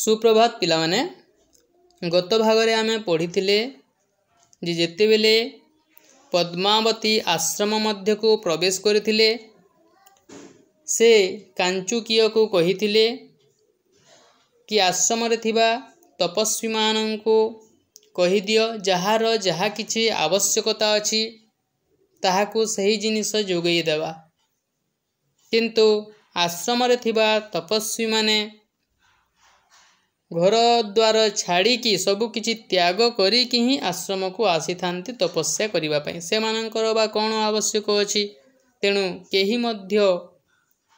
सुप्रभात पिला माने गत भागरे आमे पढ़िथिले जे जेतेबेले पद्मावती आश्रम मध्य को प्रवेश करथिले से कांचुकिय को कहिथिले कि आश्रम रे थिबा तपस्वी माननको कहि दियो जहार जहा किछि आवश्यकता अछि ताहाकू सही जिनिस जोगई देवा। किंतु आश्रम रे थिबा तपस्वी माने घर द्वार छाड़ी की सबु किछि त्याग करी कि ही आश्रम को आसी थांती तपस्या करिबा पई। से मानकर बा कोन आवश्यक अछि तेणु केही मध्य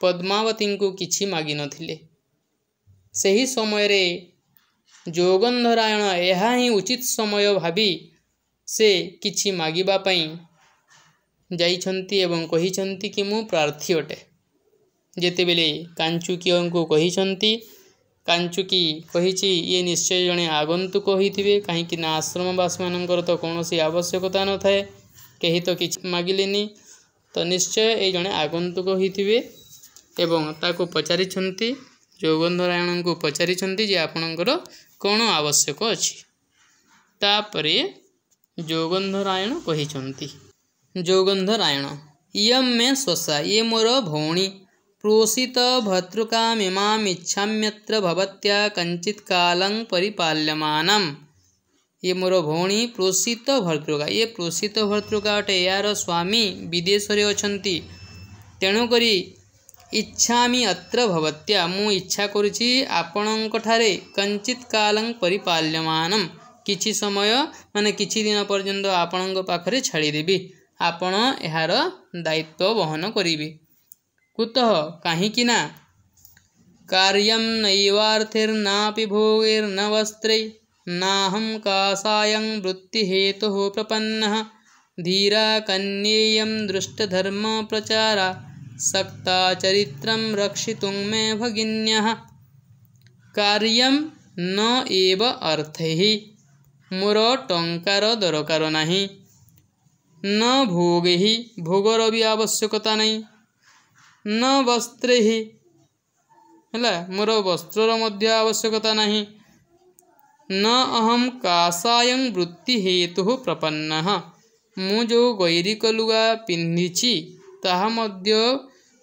पद्मावती को किछि मागी नथिले। सही समय रे जोगंधरायण एहा ही उचित समय भाबी से किछि मागिबा पई जाइछंती एवं कहिछंती कि मु प्रार्थी अटे। जेतेबेले कांचुकिय को कहिछंती कांचुकी कहिछि ये निश्चय जणे आगंतुक होइथिबे काहेकि ना आश्रमवास मानकर तो कोनोसी आवश्यकता न थाए केही तो किछि मागिलेनी तो निश्चय ए जणे आगंतुक होइथिबे एवं ताको पचारिछंती जोगंधरायण को पचारिछंती जे आपणकर कोन आवश्यक अछि। तापरे जोगंधरायण कहिछंती जोगंधरायण इयम में स्वसा ये मोर भौणी प्रोषित भर्तृकामिमामिच्छाम्यत्र भवत्या कंचित कालं परिपाल्यमानम। ये मोर भौणी प्रोषित भर्तृका ये प्रोषित भर्तृका अटे यार स्वामी विदेश रे अछंती तेणु करी इच्छामि अत्र भवत्या मु इच्छा करूछि आपणक ठारे कंचित कालं परिपाल्यमानम किछि समय माने किछि दिन पर्यंत आपणक पाखरे छाड़ी देबी आपण एहार दायित्व वहन करिबी। कुतः काहीकिना कार्यं नैवार्थैर्नापि भोगैर्न वस्त्रै नाहं कासायं वृत्तिहेतुः प्रपन्नः धीरा कन्येयं दृष्टधर्म प्रचारा सक्ता चरित्रं रक्षितुं मे भगिन्यः। कार्यं न एव अर्थैः मोर टंकार दरकार नाही न भोगैः भोगर भी आवश्यकता नहीं न वस्त्रे ही है मोर वस्त्रर मध्य आवश्यकता नहीं न अहम कासायं वृत्ति हेतु प्रपन्नः मु जो गैरिक लुगा पिंधिछि ताहा मध्य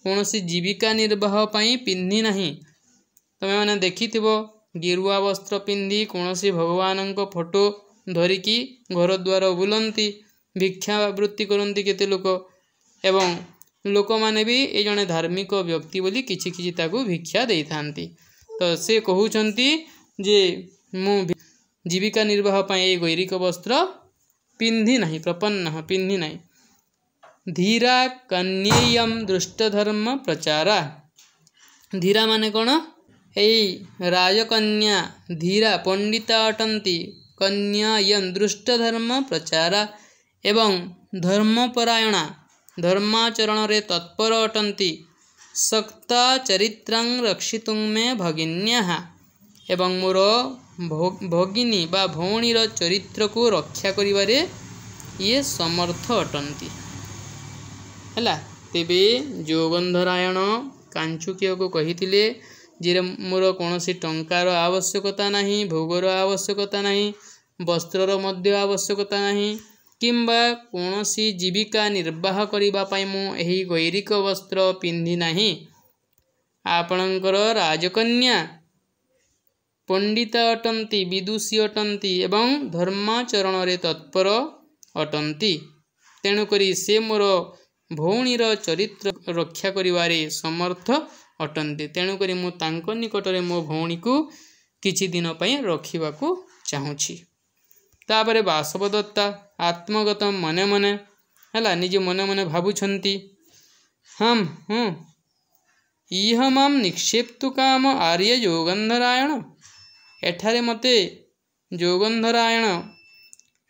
कौनसी जीविका निर्वाह पई पिंधि नहीं। तमे माने देखिथिबो गेरुआ वस्त्र पिंधि कौनसी भगवानंक फोटो धरिकी घर द्वार बुलंती भिक्षा वृत्ति करंती केते लोक एवं लोक माने भी ए जने धार्मिक व्यक्ति बोली किछि किछि ताकू भिक्षा देई थांती। तो से कहउचंती जे मु जीविका निर्वाह पई ए गैरिक वस्त्र पिंधि नहीं प्रपन्न पिंधि नहीं। धीरा कन्येयं दृष्टधर्म प्रचारा धीरा माने कोन एई राजकन्या धीरा पंडिता अटंती कन्या यं दृष्टधर्म प्रचारा एवं धर्मपरायणा धर्माचरण रे तत्पर अटंती सक्ता चरित्रं रक्षितुं मे भगिन्यः एवं मोर भगिनी बा भौणीर चरित्र को रक्षा करिवारे ये समर्थ अटंती हैला। तेबे जोगंधरायण कांचुकिय को कहिथिले जे मोर कोनोसी टंकार आवश्यकता नहीं भोगर आवश्यकता नहीं वस्त्रर मध्य आवश्यकता नहीं किंबा कौनसी जीविका निर्वाह करिबा पई मु एही गैरिक वस्त्र पिंधि नहीं। आपणकर राजकन्या पंडिता अटंती विदुषी अटंती एवं धर्माचरण रे तत्पर अटंती तेणु करी से मोर भौणीर चरित्र रक्षा करिवारे समर्थ अटंती तेणु करी मु तांको निकटरे मो भौणी को किछि दिन पई रखिबाकू चाहूछि। तापरे वासवदत्ता आत्मगत मने मने हैला निजे मने मने भाबुछंती हम इह माम निक्षेप्तु काम आर्य जोगंधरायण एठारे मते जोगंधरायण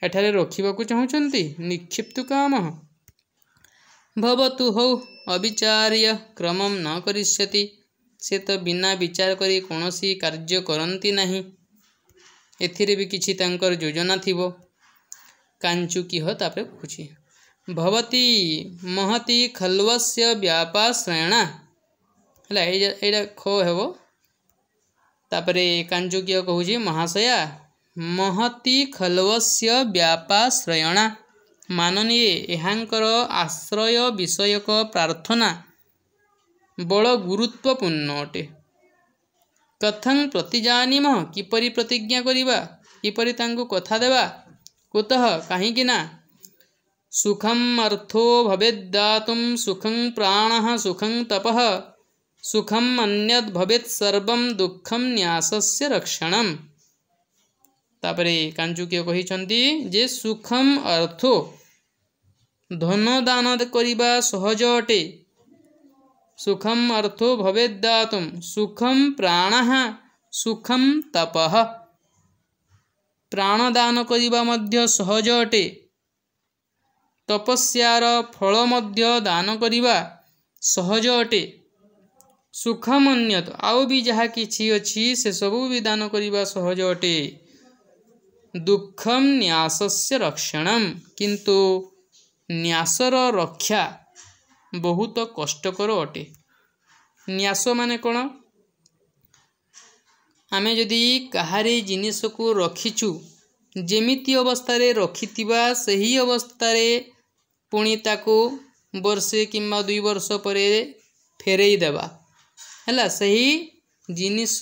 एठारे रखिबाकू चाहूछंती निक्षेप्तु काम भवतु हौ अविचार्य क्रमम न करिष्यति से तो बिना विचार करी कौनसी कार्य करंती नहीं एथिरे भी किछि तांकर योजना थिबो। कांचुकिह तापरे पूछी भवती महती खल्वस्य व्यापाश्रयणा हैला एडा खो हेबो तापरे कांचुकीय कहूँ महाशया महती खल्वस्य व्यापाश्रयणा माननीय एहांकर आश्रय विषयक प्रार्थना बड़ गुरुत्वपूर्ण अटे। कथं प्रतिजानीम किपरि प्रतिज्ञा करिबा किपरि तांको कथा देवा कुतः काहीकिना सुखम अर्थो भवेद्दातुं सुखं प्राणः सुखं तपः सुखम अन्यद् भवेत् सर्वं दुःखं न्यासस्य रक्षणम्। तापरे कांचुकीय कहिछन्ति जे सुखम अर्थो धन दान करिबा सहज अटे। सुखम अर्थो भवेद्दातुं सुखम प्राणः सुखम तपः प्राणदान करिबा मध्य सहज अटे। तपस्यार फल मध्य दान करिबा सहज अटे। सुखम अन्यत आउ भी जहा किछि अछि से सबु भी दान करिबा सहज अटे। दुःखम न्यासस्य रक्षणम किंतु न्यासर रक्षा बहुत कष्टकर अटे। न्यास माने कौन आमे जदि कहारी जिनिस को रखिचु जेमिति अवस्था रे रखिथिबा सही अवस्था रे पुणी ताको वर्षे किंबा 2 वर्ष परे फेरई देबा हैला सही जिनिस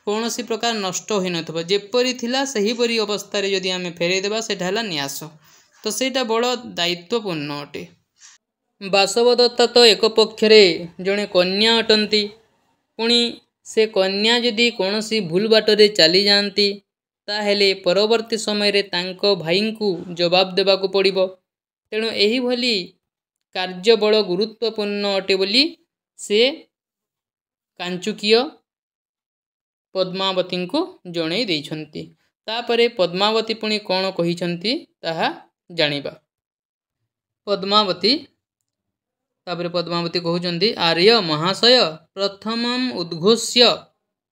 कौनसी प्रकार नष्ट होई नथबा जेपरि थिला सही परि अवस्था रे जदि आमे फेरई देबा सेटा हैला न्यास। तो सेटा बड़ दायित्वपूर्ण अटे। बासवदत्ता तो एक पक्षरे जड़े कन्या अटंती पुणी से कन्या जदि कौनसी भूल बाटरे चली जाती ताहेले परवर्ती समय रे तांको भाई को जवाब देबाकू पड़िबो। तेणु एही भली कार्य बड़ गुरुत्वपूर्ण अटे बोली से कांचुकीय पद्मावती को जणै दैछन्ति। तापरे पद्मावती पुणी कौन कहिछन्ति ताहा जानिबा। पद्मावती तापरे पद्मावती कहउचन्ति आर्य महाशय प्रथमम उद्घोष्य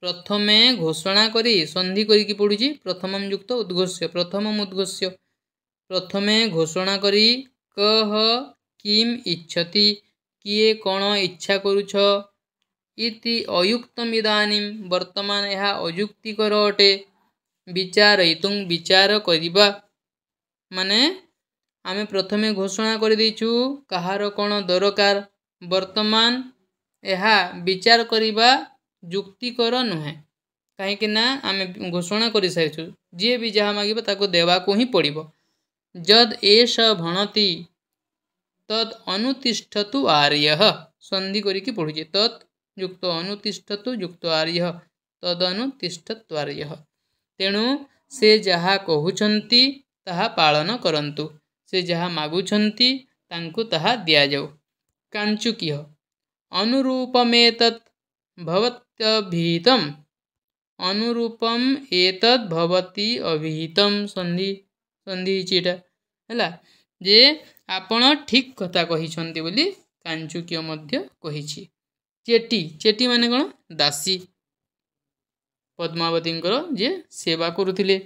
प्रथमे घोषणा करी संधि करी पड़ुची प्रथमम युक्त उद्घोष्य प्रथमम उद्घोष्य प्रथमे घोषणा करी कह किम इच्छति किए कौन इच्छा करुछ इति अयुक्तम इदानीम वर्तमान यह अयुक्तिकर अटे। विचारयितुं विचार करिबा माने आमे प्रथमे घोषणा कर देचु कहार कौन दरकार वर्तमान यह विचार करिबा युक्तिकर नुहे कहीं ना आमे घोषणा कर सारिछु जे भी जहाँ मागिबा ताको देवा को ही पड़िबो। जद एष भणति तद अनुतिष्ठतु आर्यः संधि करिकी पढुचे तद युक्त अनुतिष्ठतु युक्त आर्यः तद अनुतिष्ठतु आर्यः। तेणु से जहाँ कहउछन्ति ताहा पालन करंतु से जहाँ मागुछन्ति तांकु ताहा दिया जाऊ। कांचुकीय अनुरूपमेतत् भवत्यभिहितम् अनुरूपम एतद् भवति अभिहितम संधि संधि चिटा हैला जे आपण ठीक कथा कहिछन्ति बोली कांचुकीय मध्य कहिछि। चेटी चेटी माने कोन दासी पद्मावतींकर जे सेवा करुथिले।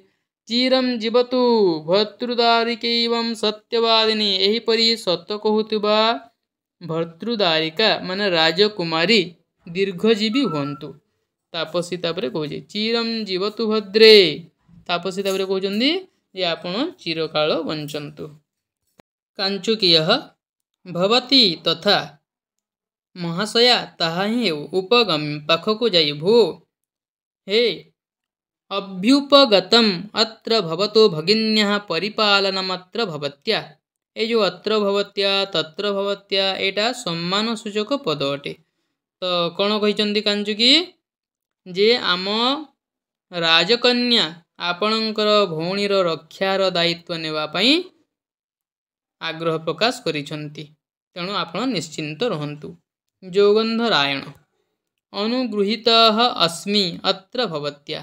चिरम जीवतु भर्तृदारिकैवं सत्यवादिनी एही परि सत्य कहूतबा भर्तृदारिका माने राजकुमारी दीर्घजीवी हुंतु। तापसी तापरे कहूजे चिरम जीवतु भद्रे तापसी तापरे कहउचंदी जे आपण चिरकाल बंचन्तु। कांचुकीयः भवति तथा महाशया ताहा ही उपगम पाखको जाई भो हे अभ्युपगतम अत्र भवतो भगिन्याः परिपालनमत्र भवत्या ए जो अत्र भवत्या तत्र भवत्या एटा सम्मान सूचक पद अटे। तो कौन कहिचंदी कांचुकी जे आम राजकन्या आपणकर भौणीर रक्षार दायित्व नेवा पई आग्रह प्रकाश करिसंती तेणु आपण निश्चिंत रहंतु। जोगंधरायण अनुगृहीतः अस्मि अत्र भवत्या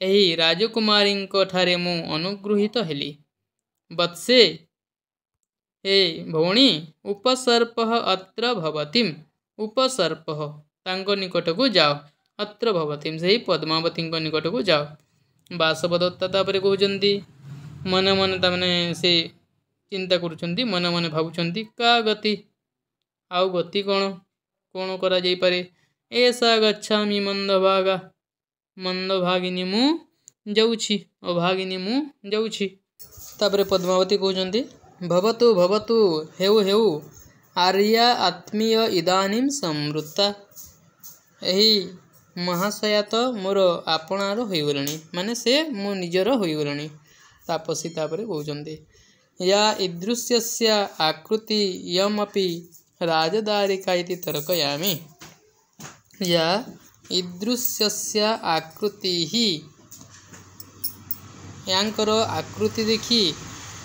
एही राजकुमारींक ठारे मु अनुगृहीत हेली। वत्से हे भौणी उपसर्पः अत्र भवतीम उपसर्पः तांको निकटको जाओ अत्र भवतीम सही पद्मावतींक निकटको जाओ। बासवदत्ता तापरे कहउचंती मन मन तामने से चिंता करुचंती मन मन भाबुचंती का गति आउ गति कौन कौन करा जाई पारे ऐसा गच्छामि मंदभागा मंदभागिनी मु जाऊछि अभागिनी मु जाऊछि। तापरे पद्मावती कहउछन्ति भवतु भवतु हेउ हेउ आर्या आत्मीय इदानीं समृत्ता। एही महाशया तो मोर आपणार होइगलणी माने से मो निजर होइगलणी। तापसी तापरे कहउछन्ति या ईदृश्यस्य आकृति यमपि राजदारिका इति तर्कयामि। या ईदृश्यस्य आकृति ही यांकर आकृति देखि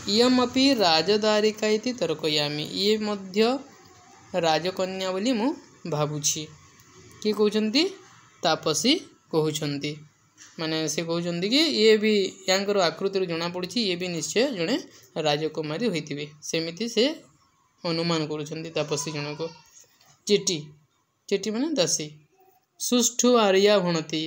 इयमपि राजदारिका इति तर्कयामि। ये मध्य राजकन्या बोली मु भाबुछि। कि कहउछन्ति तापसी कहउछन्ति माने से कहउछन्ति कि ये भी यांकर आकृति जना पड़ुछि ये भी निश्चय जणे राजकुमारी होइतिबे सेमिति से अनुमान करूछन्ति तापसी जनक। चिटी चिटी माने दासी सुष्ठु आर्या भणति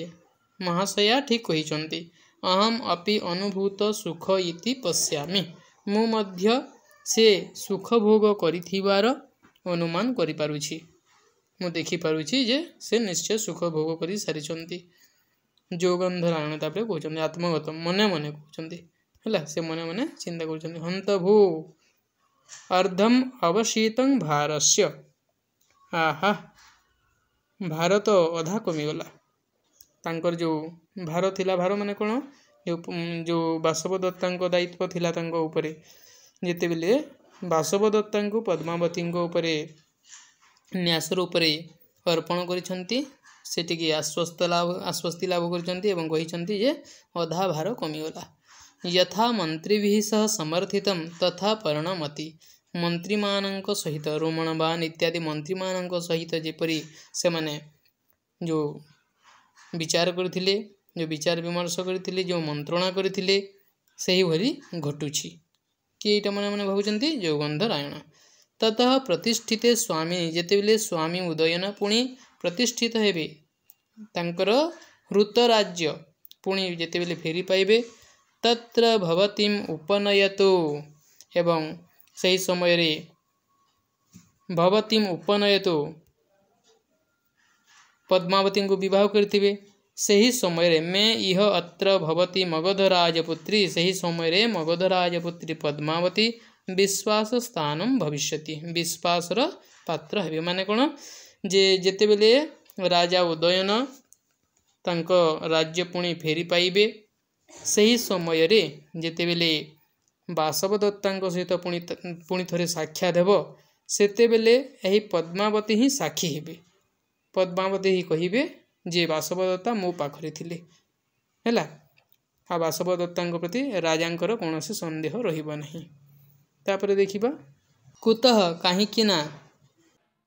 महाशया ठीक कहिछन्ति अहम अपि अनुभूत सुख इति पश्यामि। मु मध्य से सुख भोग करिथिबार अनुमान करि पारुछि। मु देखि पारुछि जे से निश्चय सुख भोग करि सारिछन्ति। जोगंधरायण तापरे कहउछन्ति आत्मगत मने मने कहउछन्ति हला से मने मने चिंता करूछन्ति हंत भू अर्धम अवशीतं भारस्य। आहा भारत अधा कमिगला तांकर जो भार थिला भार माने कोन जो वासवदत्ता दायित्व थिला तांको उपरे जेते बेले वासवदत्ता पद्मावती न्यास उपरे अर्पण करिसंती सेटिकी आश्वस्ति लाभ करिसंती एवं कहिसंती जे अधा भार कमिगला। यथा मंत्रिभिः सह समर्थितं तथा परिणमति। मंत्री मानक सहित रोमणबान इत्यादि मंत्री मानक सहित जेपरी से माने जो विचार करथिले जो विचार विमर्श करथिले जो मंत्रणा करथिले सही भली घटुछि कि एटा मने मने भाबुचंती जोगंधरायण। ततः प्रतिष्ठिते स्वामी जेतेबेले स्वामी उदयन पुणी प्रतिष्ठित हेबे तांकर हृत राज्य पुणी जेतेबेले फेरी पाइबे तत्र भवतीम उपनयतु एवं सही समय रे भवतीम उपनयतु पद्मावती को विवाह करथिबे सही समय रे मैं इह अत्र भवती मगध राजपुत्री सही समय रे मगध राजपुत्री पद्मावती विश्वास स्थानम भविष्यति विश्वासर पात्र हेबे। माने कोन जे जेतेबेले राजा उदयन तांको राज्य पुणी फेरी पाइबे सही समय रे जेतेबेले वासवदत्ता सहित पुणी थरे साक्षात हेबो सेतेबेले एही पद्मावती ही साक्षी हेबे। पद्मावती ही कहिबे जे वासवदत्ता मो पाखरे थिले हैला आ वासवदत्ता प्रति राजांकर कोनोसी संदेह रहिबो नहीं। तापरे देखिबा कुतः काहीकिना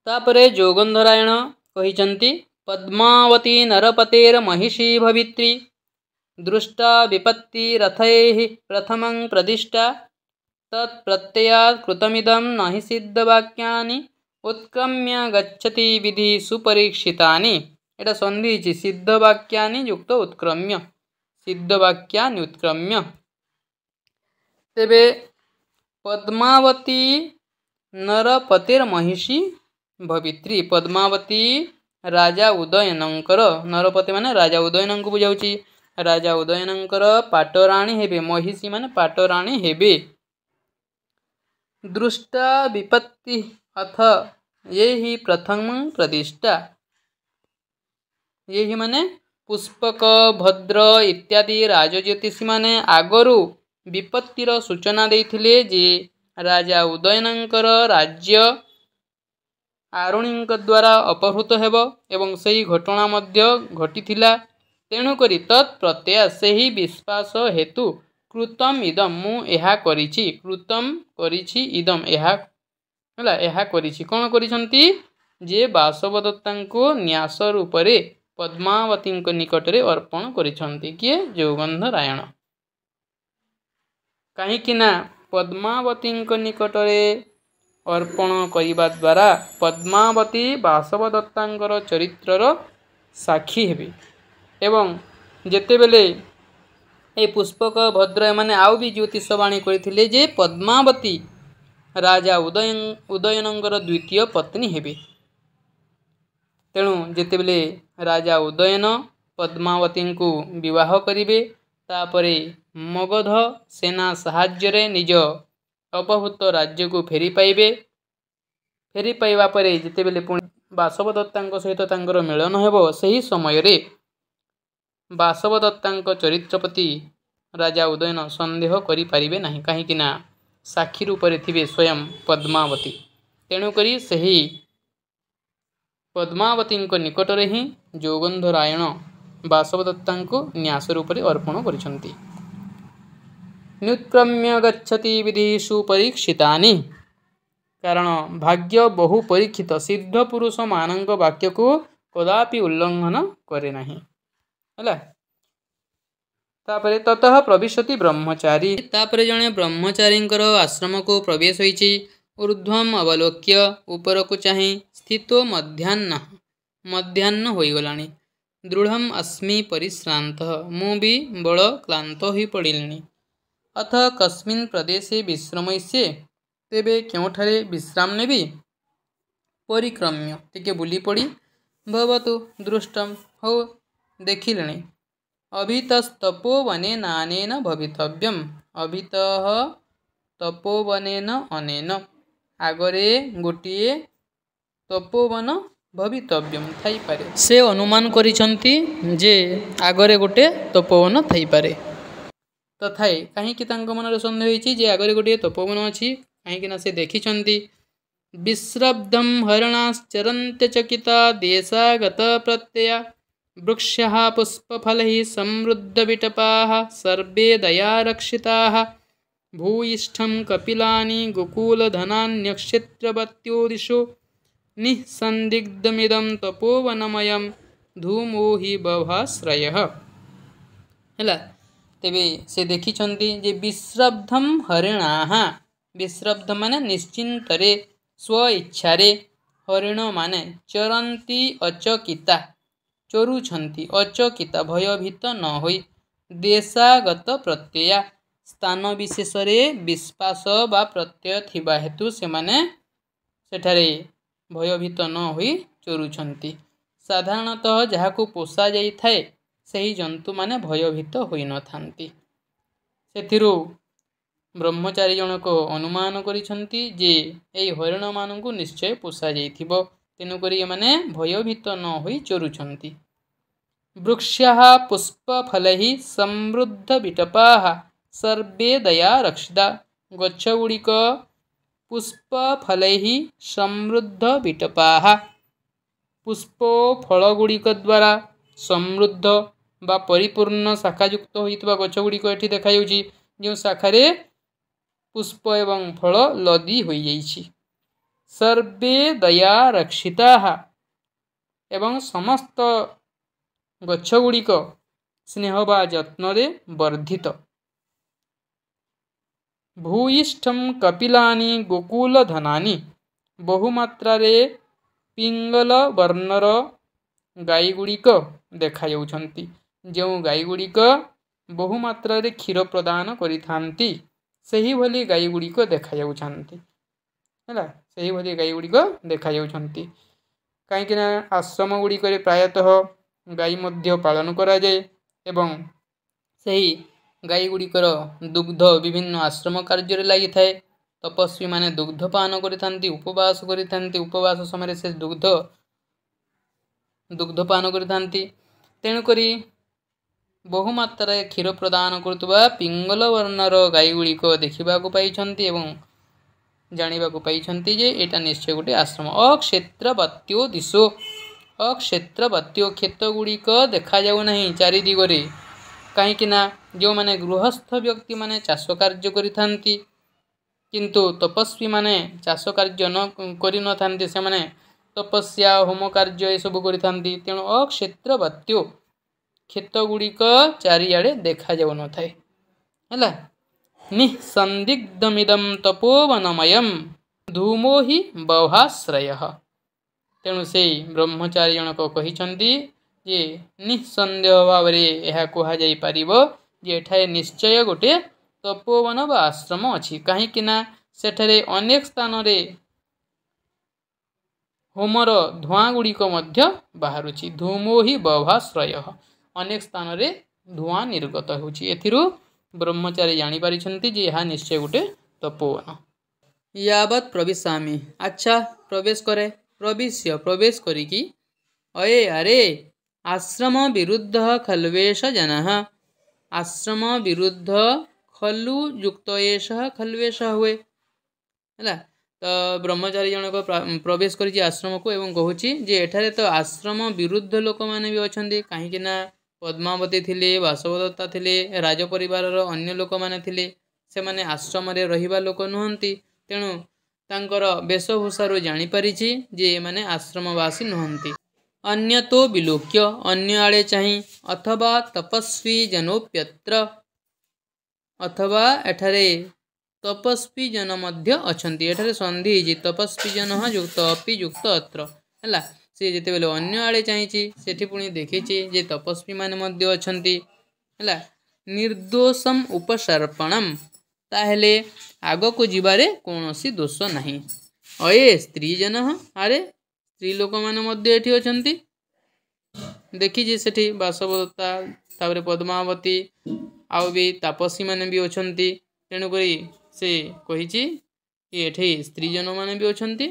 तापरे जोगंधरायण कहिचंती पद्मावती नरपतेर महिषी भवित्री दृष्टा विपत्ति रथैः प्रथमं प्रदिष्टा तत्प्रत्ययात् कृतमिदं नहि सिद्धवाक्यानि उत्क्रम्य गच्छति विधि सुपरीक्षितानि। एटा संधि छि सिद्धवाक्यानि युक्त उत्क्रम्य सिद्धवाक्यानि उत्क्रम्य। तेबे पद्मावती नरपतेर महिषी भवित्री पद्मावती राजा उदयनंकर नरपति माने राजा उदयनंक बुझाउछि राजा उदयनंकर पाटराणी हेबे महिषी माने पाटराणी हेबे। दृष्टा विपत्ति अथ यही प्रथम प्रतिष्ठा यही माने पुष्पक भद्र इत्यादि राजज्योतिषी माने आगरु विपत्तिर सूचना देइथिले जे राजा उदयनंकर राज्य आरुणींक द्वारा अपहृत हेबो एवं सही घटना मध्य घटिथिला। तेणु करी तत्प्रत्यय सही विश्वास हेतु कृतम इदम मु एहा करिछि कृतम करिछि इदम एहा हला एहा करिछि कोन करिसंती जे वासवदत्ता को न्यास रूपरे पद्मावती निकटरे अर्पण करिसंती किए जोगंधरायण। काहीकिना पद्मावती निकटरे अर्पण करिबा द्वारा पद्मावती वासवदत्ता चरित्रर साक्षी हेबे एवं जेतेबेले ए पुष्पक भद्र माने आउ भी ज्योतिषवाणी करथिले जे पद्मावती राजा उदयनंकर द्वितीय पत्नी हेबे। तेणु जेतेबेले राजा उदयन पद्मावती को विवाह करिवे। तापरे मगध सेना साहाय्य निज अपहृत राज्य को फेरी पाइबे। फेरी पाइबा परे जितेबेले पुणी बासवदत्ता सहित तांकर मिलन हेबो, सही समय रे बासवदत्ता चरित्र प्रति राजा उदयन संदेह करि पारिबे नहीं, कहीं ना साक्षी रूप में थिबे स्वयं पद्मावती। तेणुकरी सही पद्मावती निकट में ही जोगंधरायण बासवदत्ता न्यास रूप में अर्पण करिसंती। न्युत्क्रम्य गच्छति विधिषु परीक्षितानि, कारण भाग्य बहु परीक्षित सिद्ध पुरुष मानक वाक्य को कदापि उल्लंघन करे नहीं हला। तापरे ततः प्रविशति ब्रह्मचारी, तापरे जने ब्रह्मचारी आश्रम को प्रवेश होइछि। ऊर्ध्वम अवलोक्य ऊपर को चाहि स्थितो मध्याह्न होइगलानि। दृढ़म अस्मि परिश्रांत, मु भी बड़ क्लांत होई पड़िलिनि। अथ कस्मिन् प्रदेशे विश्रमयिष्ये, तेबे केउठारे विश्राम नेबी। परिक्रम्य टिके बुली पड़ी, भवतु दृष्टम हो देखिलेनि। अभितस्तपोवने नानेन भवितव्यम, अभितः तपोवनेन अनेन, आगरे गोटिए तपोवन भवितव्यम थाई पारे। से अनुमान करिसंती जे आगरे गोटे तपोवन थाई पारे। तथाई कहीं तांको मनरे संदेह होइछि जे आगरे गोटे तपोवन अछि, कहीं से देखिछंती। विश्रब्धम हरणाश्चरन्त्य चकिता देशागत प्रत्यया, वृक्षः पुष्पफलैः समृद्धविटपाः सर्वे दयारक्षिताः। भूयिष्ठं कपिलानि गोकुलधनान्यक्षेत्रवत्यो निःसन्दिग्धमिदं तपोवनमयं धूमो हि बभाश्रयः। हैला तेबे से देखिछंती जे विश्रब्धम हरिणाः, विश्रब्ध माने निश्चिंतरे स्व इच्छारे, हरिण माने चरंती अचकिता चरुछंती, अचकिता भयभीत न होई। देशागत प्रत्यया स्थान विशेष रे विश्वास बा प्रत्यय थिबा हेतु से माने सेठारे भयभीत न होई चरुछंती। साधारणतः जहाकू पोषा जाई थाए सही जंतु माने भयभीत होई न थांती। सेथिरु ब्रह्मचारी जनक अनुमान करिसंती जे एई हरिण मानकु निश्चय पोषा जाइथिबो, तेनुकरी एमाने भयभीत न होई चरुछंती। वृक्षः पुष्पफलैः समृद्ध विटपाः सर्वे दया रक्षिता, गच्छगुड़िक पुष्पफलैः समृद्ध विटपाः, पुष्प फलगुड़िक द्वारा समृद्ध बा परिपूर्ण शाखायुक्त होइतबा गच्छगुड़िक एठी देखायाउछि, जो शाखारे पुष्प एवं फल लदी होई जाइछि। सर्वे दया रक्षिताः, एवं समस्त गच्छगुड़िक स्नेह बा जत्न रे वर्धित। भूयिष्ठम कपिलानि गोकुल धनानि, बहुमात्रा रे पिंगल वर्णर गाईगुड़िक देखायाउछंती, जो गाईगुड़िक बहुमात्रा रे क्षीर प्रदान करिथांती सही भली गाईगुड़िक देखायाउछंती हैला। सही भली गाईगुड़िक देखायाउछंती कहीं ना आश्रम गुड़िक प्रायतः गाई मध्य पालन करा जाए एवं सही गाई गुड़िकर दुग्ध विभिन्न आश्रम कार्य लगी थाए। तपस्वी माने दुग्ध पान करिथांती, उपवास करिथांती, उपवास समय से दुग्ध पान करिथांती। तेणुकरी बहुमात्रा क्षीर प्रदान करुवा पिंगल वर्णर गाई गुड़िक देखा पाई एवं जाना पाई जे एटा निश्चय गोटे आश्रम। अक्षेत्रवत्यो दिशो, अक्षेत्रवत्यो क्षेत्र गुड़िक देखा जाऊ नहीं चारि दिगरे, कहीं जो माने गृहस्थ व्यक्ति माने चाष कार्य करिथांती किंतु तपस्वी माने चाष कार्य न करि न थांती, से माने तपस्या होम कार्य ये सब करिथांती। तेणु अक्षेत्रवत्यो क्षेत्र गुड़िक चारिआडे देखा जाऊ न थाए हैला। निःसंदिग्धमिदं तपोवनमयं धूमो हि बभाश्रयः। तेणु से ब्रह्मचारी जनक कहिछंती जे निसंदेह भाव रे यह कहा जाई परिबो जे एठाए निश्चय गोटे तपोवन बा आश्रम अछि, कहीं सेठरे अनेक स्थान रे होमर धुआं गुड़िक मध्य बाहरुछि। धूमो हि बभाश्रयः, अनेक स्थान रे धूआं निर्गत होउछि। एथिरु ब्रह्मचारी जानि पारिछन्ति जे ଏହା निश्चय गोटे तपोवन। यावत् प्रविशामि, अच्छा प्रवेश करे, प्रवेश करिकी अये अरे आश्रम विरुद्ध खल्वेश जनः, आश्रम विरुद्ध खलु युक्त एषः खल्वेश हुए है। तो ब्रह्मचारी जनक प्रवेश करिछि आश्रम को एवं कहूछि जे एठारे तो आश्रम विरुद्ध लोक माने भी अछन्ति, काहेकि ना पद्मावती थिले, वासवदत्ता थिले, राज परिवारर अन्य लोक माने थिले, से माने आश्रम रे रहिबा लोक नुहंती। तेणु तांकर वेशभूषारू जानि पारिछि जे माने आश्रमवासी नुहंती। अन्य तो विलोक्य, अन्य आड़े चाहिँ, अथवा तपस्वी जनोप्यत्र, अथवा एठारे तपस्वी जन मध्य अछन्ति। एठारे संधि जे तपस्वी जन युक्त अपि युक्त अत्र हैला। से जेते बेले अन्य आड़े चाहिछि सेठी पुणी देखिछि जे तपस्वी माने मध्य अछन्ति हैला। निर्दोषम उपसर्पणम, ताहेले आग को जिबारे कोनोसी दोष नाही। अये स्त्री जन, अरे स्त्री लोक माने मध्य एठी अछन्ति। देखिछि सेठी वासवदत्ता तापरे पद्मावती आउ भी तापसी माने भी अछन्ति। तेणु करी से कहिछि कि एठी स्त्री जन माने भी अछन्ति।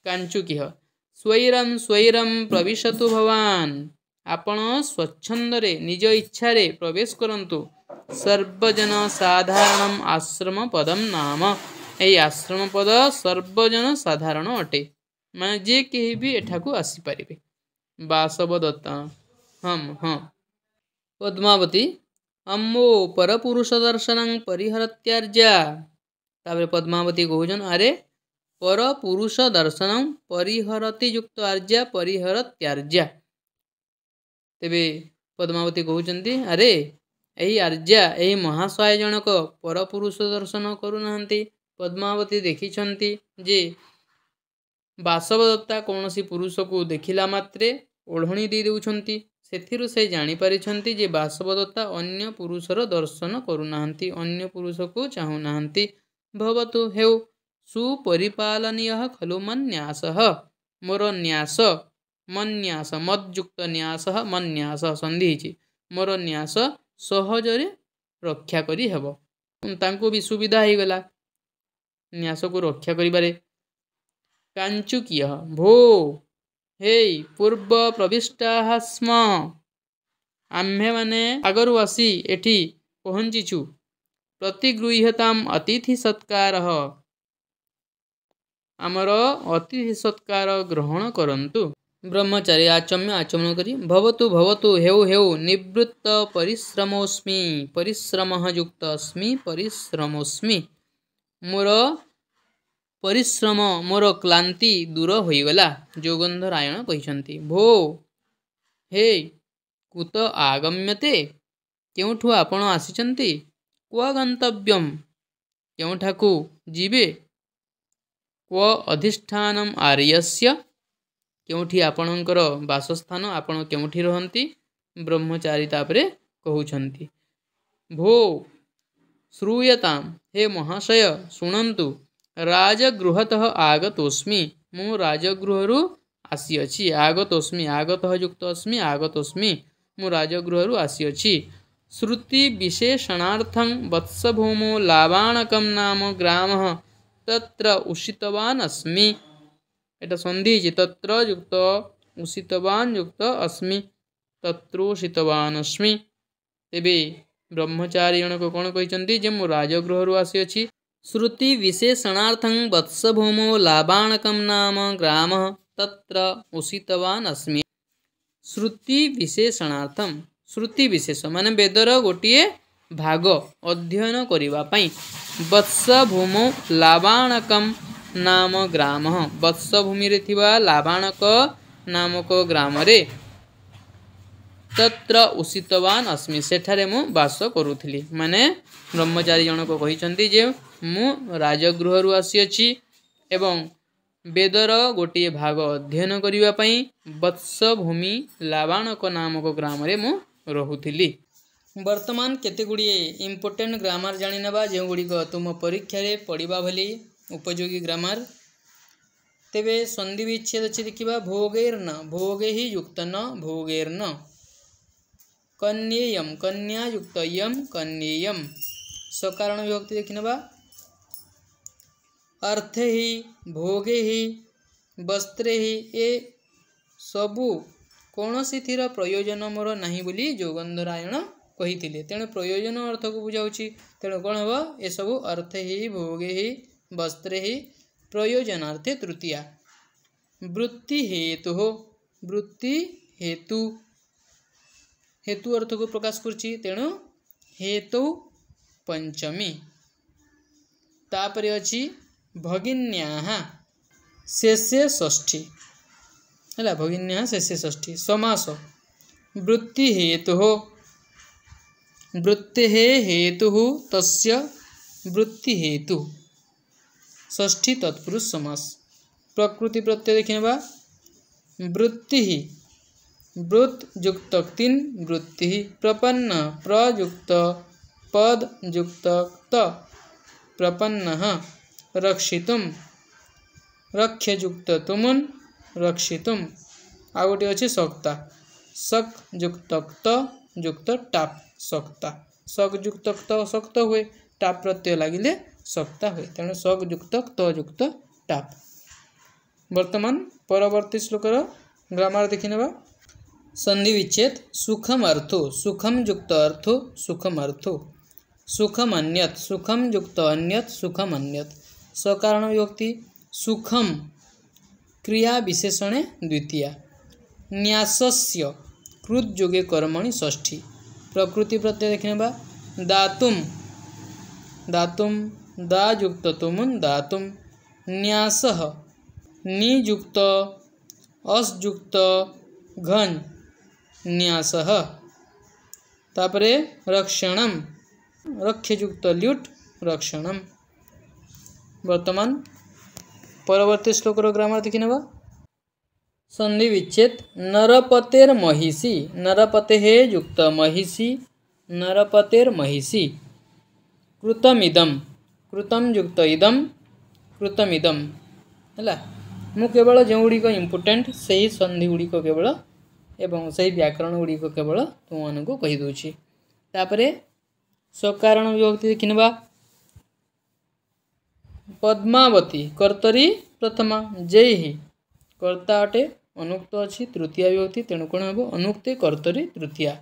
कांचुकिह स्वैरम स्वैरम प्रविशतु भवान, आपण स्वच्छंद रे निज इच्छा रे प्रवेश करंतु। सर्वजन साधारणम आश्रम पदम नाम, एई आश्रम पद सर्वजन साधारण अटे, माने जे केही भी एठाकू आसी पारिबे। वासवदत्ता हम पद्मावती अम्मो परपुरुष दर्शनं परिहरत्यार्या, ताबे पद्मावती कहउछन अरे परपुरुष दर्शनं परिहरति युक्त आर्या परिहरत्यार्या। तेबे पद्मावती कहउछन्ति अरे एही आर्या एही महाशय जनक परपुरुष दर्शन करुनाहंती। पद्मावती देखिछन्ति जे वासवदत्ता कौनसी पुरुष को देखिला मात्रे ओढ़णी दे देउछन्ति। सेथिरु से जानि पारिछन्ति जे वासवदत्ता अन्य पुरुषर दर्शन करुनाहंती, अन्य पुरुष को चाहुनाहंती। भवतु हेउ सुपरिपालनीयः खलु मन्यासः, मोर न्यास मन्यास मद्युक्त न्यासः मन्यास संधिछि, मोर न्यास सहजरे रक्षा करी हेबो। तांको भी सुविधा ही गला न्यास को रक्षा करिबारे। कांचुकियः भो हे पूर्व प्रविष्टाः स्म, आम्भे माने आगरु आसी एठी पहुंचिछु। प्रतिगृह्यताम अतिथि सत्कारः, आमर अतिथि सत्कार ग्रहण करंतु। ब्रह्मचारी आचम्य आचमन करी भवतु भवतु हेउ हेउ निवृत्त परिश्रमोस्मि, परिश्रमः युक्त अस्मि परिश्रमोस्मि, मोर परिश्रम मोर क्लांति दूर होइगला। जोगंधरायण कहिसंती भो हे कुत आगम्यते, केउठु आपण आसिचंती। क्व गंतव्यम, केउठाकू जीवे। क्व अधिष्ठानम आर्यस्य, केउठी आपणकर वासस्थान, आपण केउठी रहंती। ब्रह्मचारी तापरे कहउछंती भो श्रूयताम, हे महाशय शुणंतु। राजगृहतः आगतोस्मि, मु राजगृहरु आसीअछि। आगतोस्मि आगतः युक्त अस्मि आगतोस्मि, मु राजगृहरु आसीअछि। श्रुति विशेषणार्थं वत्सभूमो लावाणकं नाम ग्रामः तत्र उषितवान् अस्मि। एटा संधि छि, तत्र युक्त उषितवान् युक्त अस्मि, तत्रोषितवान् अस्मि। तेबे ब्रह्मचारी जनक कोन कहिसंती जे मु राजगृहरु आसीअछि। श्रुति विशेषणार्थं वत्सभूमो लावाणकं नाम ग्रामः तत्र उषितवान् अस्मि। श्रुति विशेषणार्थं, श्रुति विशेष माने वेदर गोटिए भाग अध्ययन करिबा पई। वत्सभूमो लावाणकं नाम ग्रामः, वत्सभूमि रे थिबा लावाणक नामक ग्राम रे तत्र उषितवान् अस्मि, सेठारे मु वास करूथिली। माने ब्रह्मचारी जनक कहिसंती जे मु राजगृहरु आसीअछि एवं वेदर गोटिए भाग अध्ययन करिबा पई वत्सभूमि लावाणक नामक ग्राम रे मु रहुथिली। वर्तमान केते गुड़िए इम्पोर्टेंट ग्रामर जानि नेबा, जे गुड़िक तुम परीक्षा रे पढ़िबा भली उपयोगी ग्रामर। तेबे संधि विच्छेद अछि देखिबा। भोगेर्न, भोगे ही युक्त न भोगेर्न। कन्येयम कन्या युक्त यम कन्येयम सकारण विभक्ति देखिनबा अर्थे ही भोगे ही वस्त्रे ही ए सबू कौन सी थीर प्रयोजन मोर नहीं बोली जोगंधरायण कही तेणु प्रयोजन अर्थ को बुझाऊँगी तेणु कौन हम ये सबू अर्थे ही भोगे ही वस्त्रे ही प्रयोजनार्थे तृतीया वृत्ति हेतु हो वृत्ति हेतु हेतु अर्थ को प्रकाश करछि तेणु हेतु पंचमी तापरे अछि भगिन्याः शेषे षष्ठी है भगिन्याः शेषे षष्ठी समास वृत्ति हेतु हो वृत्ते हेतु तस्य वृत्ति हेतु षष्ठी तत्पुरुष समास प्रकृति प्रत्यय देखिनबा वृत्ति वृत्त युक्त तीन वृत्ति प्रपन्न प्रयुक्त पद युक्त त प्रपन्न रक्षितुम रक्ष्य युक्त तुमुन रक्षितुम आ गोटे अच्छे सक्ता सक युक्त त युक्त टाप सक्ता सक युक्त त सक्त हुए टाप प्रत्यय लगिले सक्ता हुए तेणु सक युक्त त युक्त टाप वर्तमान परवर्ती श्लोकर ग्रामर देखिनेबा संधि विच्छेद सुखम अर्थो सुखम युक्त अर्थो सुखम अर्थो सुखम युक्त अन्यत सुखम अन्यत सकारण विभक्ति सुखम क्रिया विशेषणे द्वितीया न्यासस्य कृत योगे कर्मणि षष्ठी प्रकृति प्रत्यय देखिनेबा दातुम दातुम दा युक्त तुमुन दातुम न्यासः नियुक्त अस युक्त घन न्यासः तापरे रक्षणम रक्ष्ययुक्त ल्युट रक्षणम वर्तमान परवर्ती श्लोकर ग्रामर देखिनेबा संधि विच्छेद नरपतेर महिषी नरपते युक्त महिषी नरपतेर महिषी कृतमिदम कृतम युक्त इदम कृतमिदम है मु केवल जो गुड़िक इम्पोर्टेंट से ही संधि गुड़िक केवल एवं से व्याकरण गुड़िक केवल तुमको कहीदे तापरे सकारण विभक्ति देखिनबा पद्मावती कर्तरी प्रथमा जय ही कर्ता अटे अनुक्त अच्छी तृतीया विभक्ति तेणु कौन हम अनुक्ते कर्तरी तृतीया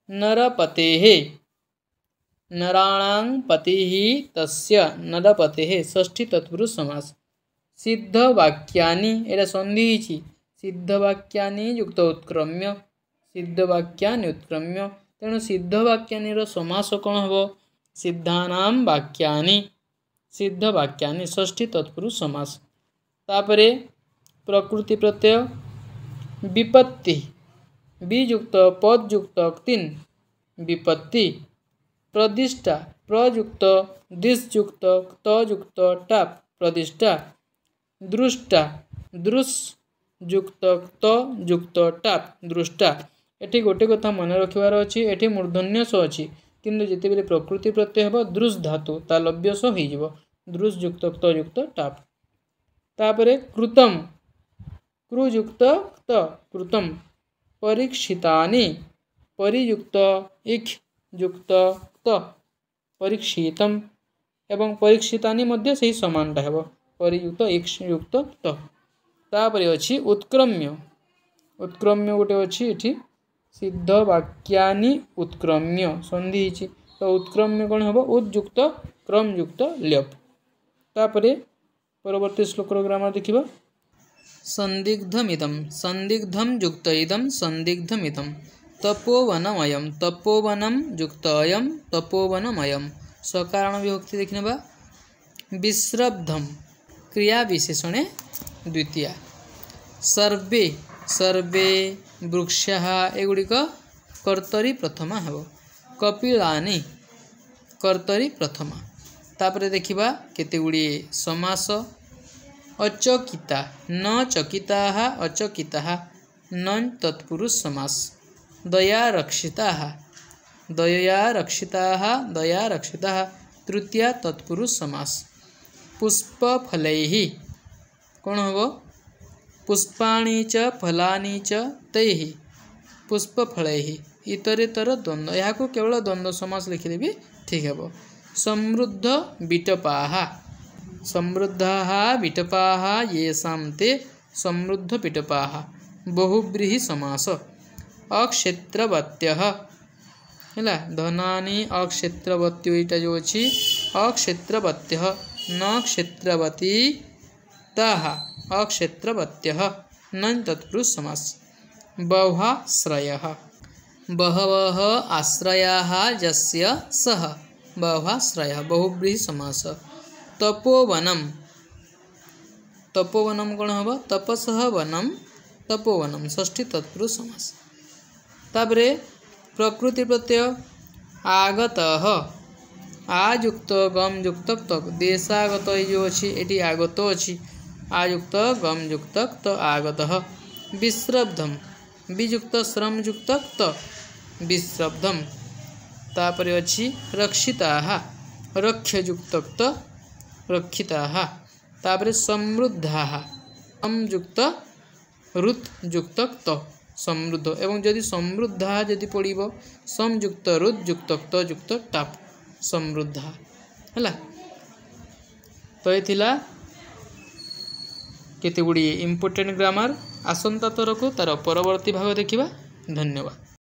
नरपते नराणां पति तस्य नरपते षष्ठी तत्पुरुष समास सिद्ध वाक्यानि एटा संधि सिद्ध वाक्यानि युक्त उत्क्रम्य सिद्ध वाक्यानि उत्क्रम्य तेणु सिद्ध वाक्यानि समास कौन हम सिद्धानां वाक्यानि सिद्ध वाक्यानि षष्ठी तत्पुरुष समास तापरे प्रकृति प्रत्यय विपत्ति वियुक्त पद युक्त तीन विपत्ति प्रतिष्ठा प्रयुक्त दिशयुक्त तयुक्त टाप प्रतिष्ठा दृष्टा दृश युक्त तयुक्त टाप दृष्टा एठी गोटे कथा मन रखिबार अछि एठी मूर्धन्य स अछि किंतु जेते बेले प्रकृति प्रत्यय हेबो दृश धातु ता लव्य स होई जिवो दृश युक्त तयुक्त टाप तापरे कृतम कृयुक्त त कृतम परीक्षितानि परियुक्त इख युक्त त परीक्षितम एवं परीक्षितानि मध्य सही समानटा हेबो परियुक्त इक्ष युक्त त तापरे अछि उत्क्रम्य उत्क्रम्य गोटे अछि एठी सिद्ध वाक्यानि उत्क्रम्य संधि हिची तो उत्क्रम्य कौन हम उद्युक्त क्रम युक्त ल्यप तापरे परवर्ती श्लोकर ग्रामर देखिबा संदिग्धमिदं संदिग्धम युक्त इदं संदिग्धमिदं तपोवनमयं तपोवनं युक्त अयं तपोवनमयं सकारण विभक्ति देखिनेबा विश्रब्धम क्रिया विशेषणे द्वितीया सर्वे सर्वे वृक्षाः एगुड़िक कर्तरी प्रथमा हेब कपिलानि कर्तरी प्रथमा तापरे देखिबा केते गुड़िए समास अचकिता न चकिताः अचकिताः न तत्पुरुष समास दया रक्षिताः दया रक्षिताः दया रक्षिताः तृतीया तत्पुरुष समास पुष्पफलैः कौन हम पुष्पाणि च फलानि च तैः पुष्पफलैः इतरेतर द्वंद्व यहाँ को केवल द्वंद्व समास लिखिले भी ठीक है। समृद्ध विटपाः समृद्धाः विटपाः येषां ते समृद्ध विटपाः बहुव्रीहि समास अक्षेत्रवत्यः है धनानि अक्षेत्रवत्यो यहाँ जो अच्छी अक्षेत्रवत्यः न क्षेत्रवती ताः अक्षेत्रवत्यः न तत्पुरुष समास बह्वाश्रयः बहवः आश्रयाः यस्य सः बह्वाश्रयः बहुव्रीहि समास तपोवनम तपोवनम कौन हम तपसः वनम तपोवनम षष्ठी तत्पुरुष समास। तापरे प्रकृति प्रत्यय आगतः आयुक्त गम युक्त तक देशागत जो अच्छी ये आगत अच्छी आयुक्त गम युक्त त आगतः विश्रब्धम वियुक्त श्रम युक्त त विश्रब्धम तापरे अच्छी रक्षिताः रक्षयुक्त त रक्षिताः तापरे समृद्धाः संयुक्त रुत युक्त त समृद्ध एवं जदि समृद्धा जदि पड़ो संयुक्त रुत युक्त त युक्त टाप समृद्धा है। तो ये केते गुड़ी इम्पोर्टेंट ग्रामर आसंता तरक तार परवर्ती भाग देखा। धन्यवाद।